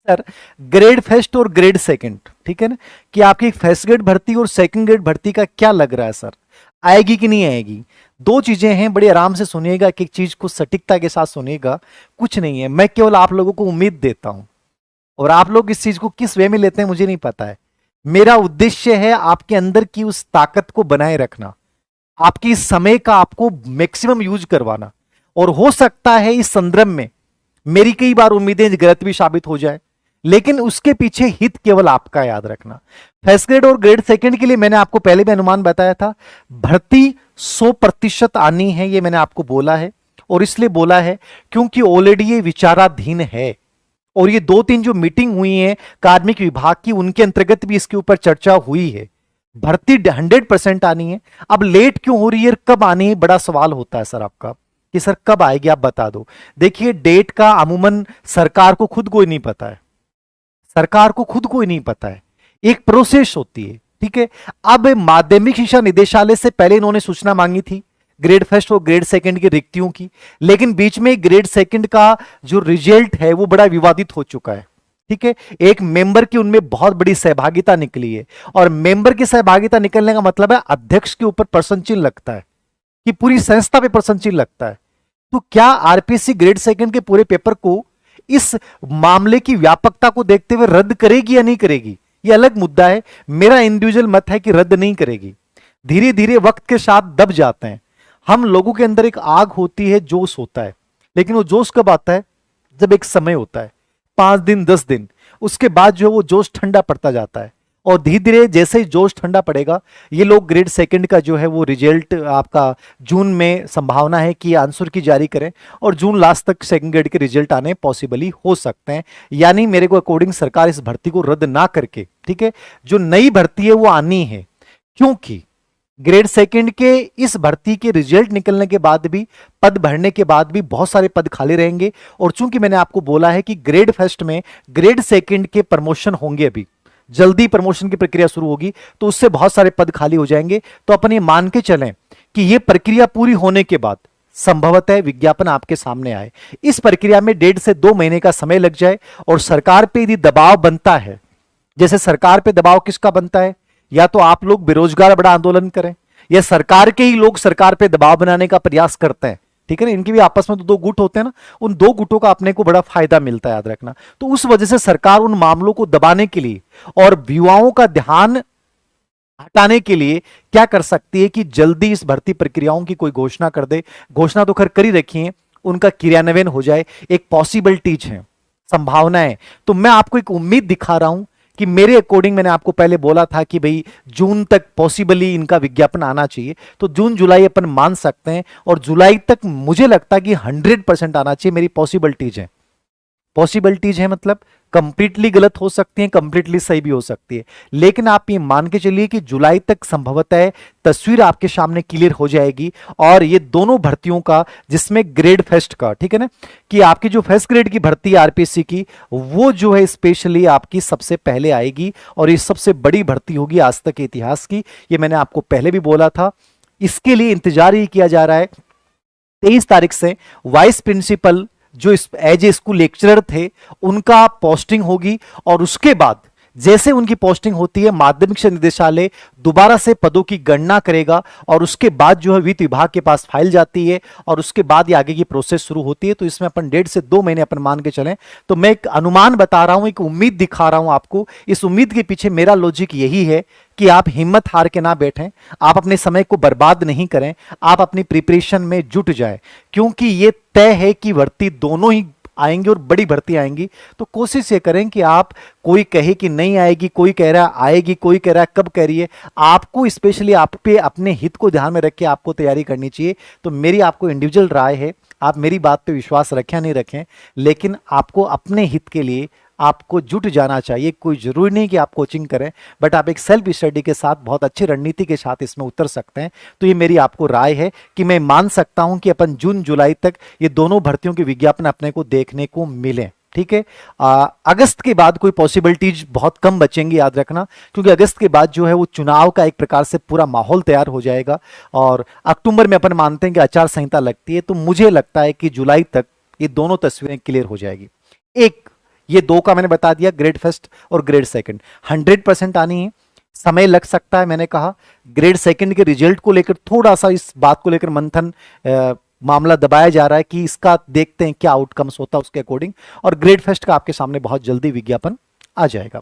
Sir grade first और grade second, ठीक है ना, कि आपकी फर्स्ट ग्रेड भर्ती और सेकंड ग्रेड भर्ती का क्या लग रहा है सर, आएगी कि नहीं आएगी? दो चीजें हैं, बड़े आराम से सुनिएगा, एक एक चीज को सटीकता के साथ सुनिएगा। कुछ नहीं है, मैं केवल आप लोगों को उम्मीद देता हूं, और आप लोग इस चीज को किस वे में लेते हैं मुझे नहीं पता है। मेरा उद्देश्य है आपके अंदर की उस ताकत को बनाए रखना, आपकी इस समय का आपको मैक्सिमम यूज करवाना, और हो सकता है इस संदर्भ में मेरी कई बार उम्मीदें गलत भी साबित हो जाए, लेकिन उसके पीछे हित केवल आपका, याद रखना। फर्स्ट ग्रेड और ग्रेड सेकंड के लिए मैंने आपको पहले भी अनुमान बताया था, भर्ती 100% आनी है, ये मैंने आपको बोला है। और इसलिए बोला है क्योंकि ऑलरेडी ये विचाराधीन है, और ये 2-3 जो मीटिंग हुई है कार्मिक विभाग की, उनके अंतर्गत भी इसके ऊपर चर्चा हुई है। भर्ती 100% आनी है। अब लेट क्यों हो रही है, कब आनी है, बड़ा सवाल होता है सर आपका कि सर कब आएगी, आप बता दो। देखिए डेट का अमूमन सरकार को खुद को ही नहीं पता है, सरकार को खुद को ही नहीं पता है, एक प्रोसेस होती है, ठीक है। अब माध्यमिक शिक्षा निदेशालय से पहले इन्होंने सूचना मांगी थी ग्रेड फर्स्ट और ग्रेड सेकंड की रिक्तियों की, लेकिन बीच में ग्रेड सेकंड का जो रिजल्ट है वो बड़ा विवादित हो चुका है, ठीक है। एक मेंबर की उनमें बहुत बड़ी सहभागिता निकली है, और मेंबर की सहभागिता निकलने का मतलब है अध्यक्ष के ऊपर प्रश्न चिन्ह लगता है, कि पूरी संस्था पे प्रश्न चिन्ह लगता है। तो क्या आरपीएससी ग्रेड सेकंड के पूरे पेपर को इस मामले की व्यापकता को देखते हुए रद्द करेगी या नहीं करेगी, यह अलग मुद्दा है। मेरा इंडिविजुअल मत है कि रद्द नहीं करेगी। धीरे धीरे वक्त के साथ दब जाते हैं हम लोगों के अंदर, एक आग होती है, जोश होता है, लेकिन वो जोश कब आता है, जब एक समय होता है 5 दिन 10 दिन, उसके बाद जो वो जोश ठंडा पड़ता जाता है, और धीरे धीरे जैसे ही जोश ठंडा पड़ेगा, ये लोग ग्रेड सेकंड का जो है वो रिजल्ट आपका जून में संभावना है कि आंसर की जारी करें, और जून लास्ट तक सेकंड ग्रेड के रिजल्ट आने पॉसिबली हो सकते हैं। यानी मेरे को अकॉर्डिंग सरकार इस भर्ती को रद्द ना करके, ठीक है, जो नई भर्ती है वो आनी है, क्योंकि ग्रेड सेकंड के इस भर्ती के रिजल्ट निकलने के बाद भी, पद भरने के बाद भी बहुत सारे पद खाली रहेंगे। और चूंकि मैंने आपको बोला है कि ग्रेड फर्स्ट में ग्रेड सेकंड के प्रमोशन होंगे, अभी जल्दी प्रमोशन की प्रक्रिया शुरू होगी, तो उससे बहुत सारे पद खाली हो जाएंगे। तो अपन ये मान के चलें कि यह प्रक्रिया पूरी होने के बाद संभवतः विज्ञापन आपके सामने आए। इस प्रक्रिया में 1.5 से 2 महीने का समय लग जाए, और सरकार पे यदि दबाव बनता है, जैसे सरकार पे दबाव किसका बनता है, या तो आप लोग बेरोजगार बड़ा आंदोलन करें, या सरकार के ही लोग सरकार पे दबाव बनाने का प्रयास करते हैं, ठीक है ना। इनके भी आपस में तो 2 गुट होते हैं ना, उन 2 गुटों का अपने को बड़ा फायदा मिलता है, याद रखना। तो उस वजह से सरकार उन मामलों को दबाने के लिए और युवाओं का ध्यान हटाने के लिए क्या कर सकती है कि जल्दी इस भर्ती प्रक्रियाओं की कोई घोषणा कर दे। घोषणा तो खैर कर ही रखी है, उनका क्रियान्वयन हो जाए, एक पॉसिबिलिटीज है, संभावनाएं। तो मैं आपको एक उम्मीद दिखा रहा हूं कि मेरे अकॉर्डिंग, मैंने आपको पहले बोला था कि भाई जून तक पॉसिबली इनका विज्ञापन आना चाहिए, तो जून जुलाई अपन मान सकते हैं, और जुलाई तक मुझे लगता है कि 100% आना चाहिए। मेरी पॉसिबिलिटीज है, पॉसिबिलिटीज है मतलब कंप्लीटली गलत हो सकती है, कंप्लीटली सही भी हो सकती है, लेकिन आप ये मान के चलिए कि जुलाई तक संभवतः तस्वीर आपके सामने क्लियर हो जाएगी। और ये दोनों भर्तियों का, जिसमें ग्रेड फर्स्ट का, ठीक है ना, कि आपकी जो फर्स्ट ग्रेड की भर्ती है आरपीएससी की, वो जो है स्पेशली आपकी सबसे पहले आएगी, और ये सबसे बड़ी भर्ती होगी आज तक के इतिहास की। ये मैंने आपको पहले भी बोला था। इसके लिए इंतजार ही किया जा रहा है। 23 तारीख से वाइस प्रिंसिपल जो एज ए स्कूल लेक्चरर थे, उनका पोस्टिंग होगी, और उसके बाद जैसे उनकी पोस्टिंग होती है, माध्यमिक शिक्षा निदेशालय दोबारा से पदों की गणना करेगा, और उसके बाद जो है वित्त विभाग के पास फाइल जाती है, और उसके बाद ये आगे की प्रोसेस शुरू होती है। तो इसमें अपन 1.5 से 2 महीने अपन मान के चलें। तो मैं एक अनुमान बता रहा हूं, एक उम्मीद दिखा रहा हूं आपको। इस उम्मीद के पीछे मेरा लॉजिक यही है कि आप हिम्मत हार के ना बैठें, आप अपने समय को बर्बाद नहीं करें, आप अपनी प्रिपरेशन में जुट जाएं, क्योंकि ये तय है कि भर्ती दोनों ही आएंगी और बड़ी भर्ती आएंगी। तो कोशिश ये करें कि आप, कोई कहे कि नहीं आएगी, कोई कह रहा है आएगी, कोई कह रहा है कब कह रही है, आपको स्पेशली आप पे अपने हित को ध्यान में रख के आपको तैयारी करनी चाहिए। तो मेरी आपको इंडिविजुअल राय है, आप मेरी बात पे विश्वास रखें नहीं रखें, लेकिन आपको अपने हित के लिए आपको जुट जाना चाहिए। कोई जरूरी नहीं कि आप कोचिंग करें, बट आप एक सेल्फ स्टडी के साथ बहुत अच्छी रणनीति के साथ इसमें उतर सकते हैं। तो ये मेरी आपको राय है कि मैं मान सकता हूं कि अपन जून जुलाई तक ये दोनों भर्तियों के विज्ञापन अपने को देखने को मिले, ठीक है। अगस्त के बाद कोई पॉसिबिलिटीज बहुत कम बचेंगी, याद रखना, क्योंकि अगस्त के बाद जो है वो चुनाव का एक प्रकार से पूरा माहौल तैयार हो जाएगा, और अक्टूबर में अपन मानते हैं कि आचार संहिता लगती है। तो मुझे लगता है कि जुलाई तक ये दोनों तस्वीरें क्लियर हो जाएगी। एक ये दो का मैंने बता दिया, ग्रेड फर्स्ट और ग्रेड सेकंड 100% आनी है। समय लग सकता है, मैंने कहा ग्रेड सेकंड के रिजल्ट को लेकर थोड़ा सा इस बात को लेकर मंथन मामला दबाया जा रहा है कि इसका देखते हैं क्या आउटकम्स होता है उसके अकॉर्डिंग, और ग्रेड फर्स्ट का आपके सामने बहुत जल्दी विज्ञापन आ जाएगा।